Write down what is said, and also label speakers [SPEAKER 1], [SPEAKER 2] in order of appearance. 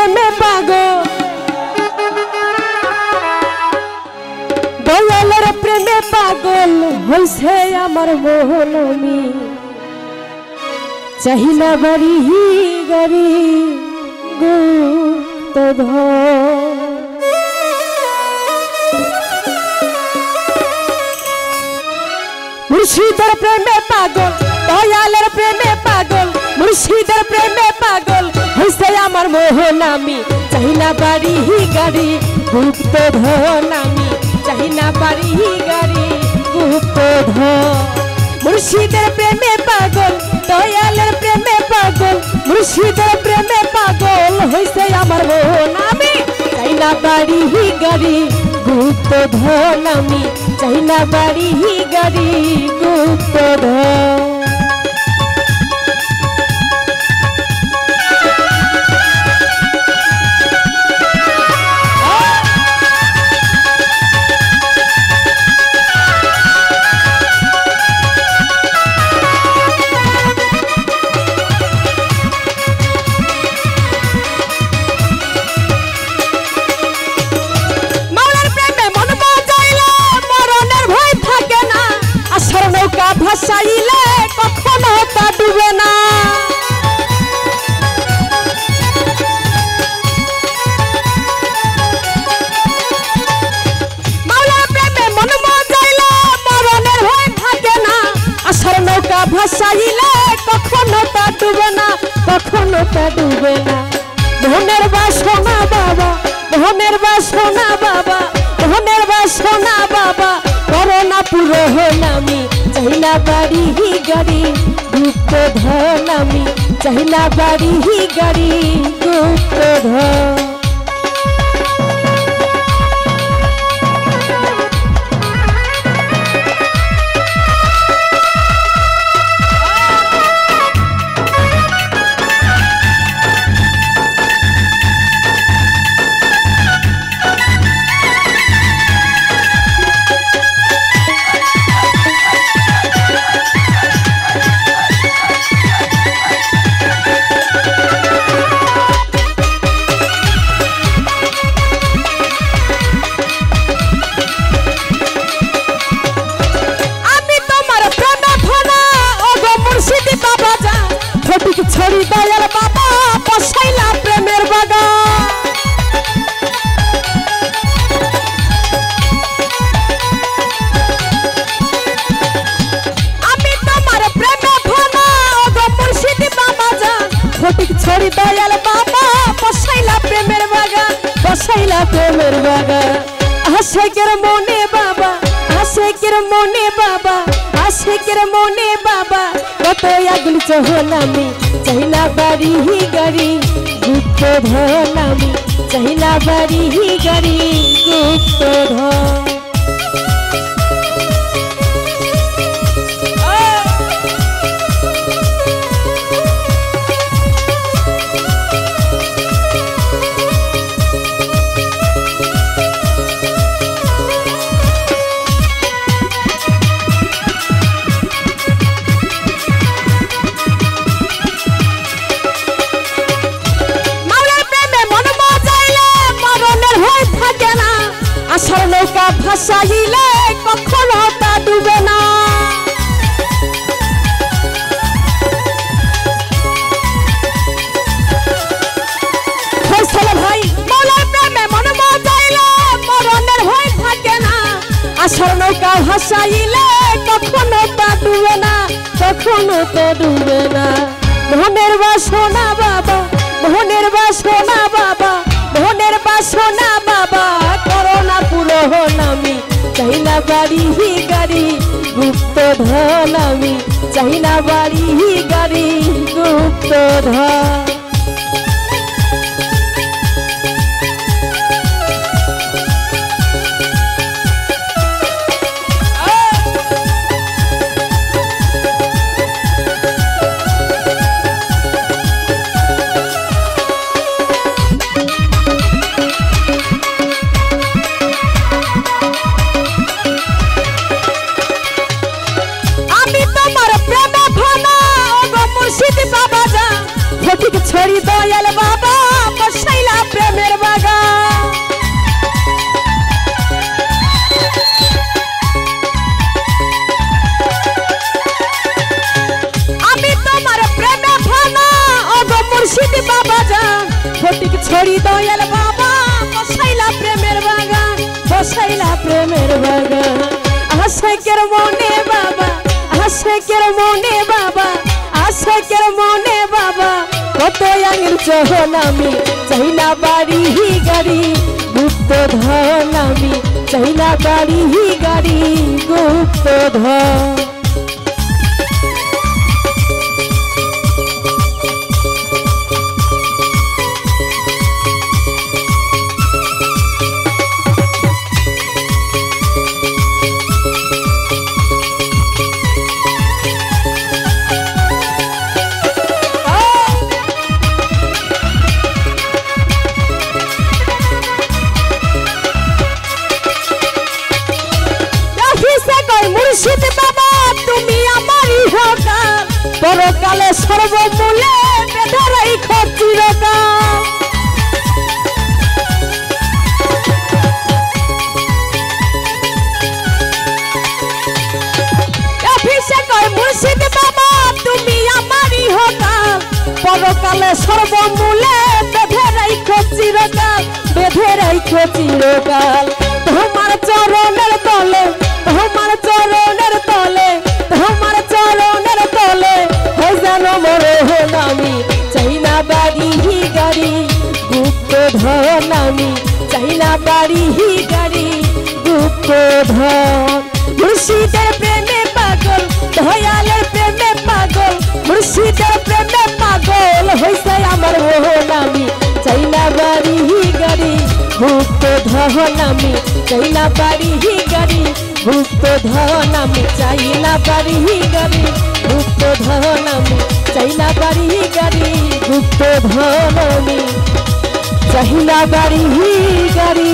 [SPEAKER 1] প্রেমে পাগল দয়ালের প্রেমে পাগল হইছে আমার মোহনমি চাহিনা বাড়ি গাড়ি গুপ্তধন মুর্শিদের প্রেমে পাগল দয়ালের প্রেমে পাগল মুর্শিদের প্রেমে পাগল হইছে আমার মোহনমি চাহিনা বাড়ি গাড়ি গুপ্তধন আমি চাহিনা বাড়ি গাড়ি গুপ্তধন মুর্শিদের প্রেমে পাগল দয়ালের প্রেমে পাগল মুর্শিদের প্রেমে পাগল হইছে আমার মোহনমি চাহিনা বাড়ি গাড়ি গুপ্তধন আমি চাহিনা বাড়ি গাড়ি গুপ্তধন ভাসাইলে কখনো তা ডুবে না মাওলার প্রেমে মন মজাইলে মরণের ভয় থাকে না আশার নৌকা ভাসাইলে কখনো তা ডুবে না কখনো তা ডুবে না মোহনের বাসনা বাবা মোহনের বাসনা বাবা মোহনের বাসনা বাবা করোনা পুরো হলামি চাহিনা বাড়ি গাড়ি গুপ্তধন আমি চাহিনা বাড়ি গাড়ি গুপ্তধন ছড়ি দয়াল বাবা বসাইলা প্রেমের বাগান আমি তোমার প্রেমে ভানা ওগো মুর্শিদি বাবা জান ফটিক ছড়ি দয়াল বাবা বসাইলা প্রেমের বাগান বসাইলা প্রেমের বাগান আশেকের মনে বাবা আশেকের মনে বাবা আশেকের মনে বাবা কত আগুন চহলামি চাহিনা বাড়ি গাড়ি গুপ্তধন আমি চাহিনা বাড়ি গাড়ি গুপ্তধন আশার নৌকা ভাসাইলে কখনো তা ডুবে না ফয়সাল ভাই মৌলার প্রেমে মন মজাইলে মরণের ভয় থাকে না আশার নৌকা ভাসাইলে কখনো তা ডুবে না কখনো তা ডুবে না মোহনের বাসনা বাবা মোহনের বাসনা বাবা মোহনের বাসনা বাবা করোনা পুরো হলামি চাহিনা বাড়ি গাড়ি গুপ্তধন আমি চাহিনা বাড়ি গাড়ি গুপ্তধন ফটিক ছড়ি দয়াল বাবা বসাইলা প্রেমের বাগান, বসাইলা প্রেমের বাগান। আশেকের মনে বাবা, আশেকের মনে বাবা, আশেকের মনে বাবা কত আঙিল চহল আমি চাইনা বাড়ি গাড়ি গুপ্ত ধন আমি চাইনা বাড়ি গাড়ি গুপ্ত ধন। মুর্শিদ বাবা তুমি আমারই হকার, পরকালে সর্বমূলে বেঁধে রাখো চিরকাল। মুর্শিদ বাবা তুমি আমারই হকার, পরকালে সর্বমূলে বেঁধে রাখো চিরকাল, বেঁধে রাখো চিরকাল। তোমার চরণের তলে, তোমার চরণের তলে, তোমার চরণের তলে হয় যেন মরণ আমি চাইনা বাড়ি গাড়ি গুপ্ত ধন আমি চাইনা বাড়ি গাড়ি গুপ্ত ধন। মুর্শিদের প্রেমে পাগল, দয়ালের প্রেমে পাগল, মুর্শিদের প্রেমে পাগল হইছে আমার মোহন আমি চাইনা বাড়ি গাড়ি গুপ্ত ধন আমি চাইনা বাড়ি গাড়ি গুপ্ত ধন আমি চাইনা বাড়ি গাড়ি গুপ্ত ধন আমি চাইনা বাড়ি গাড়ি গুপ্ত ধন আমি চাইনা বাড়ি গাড়ি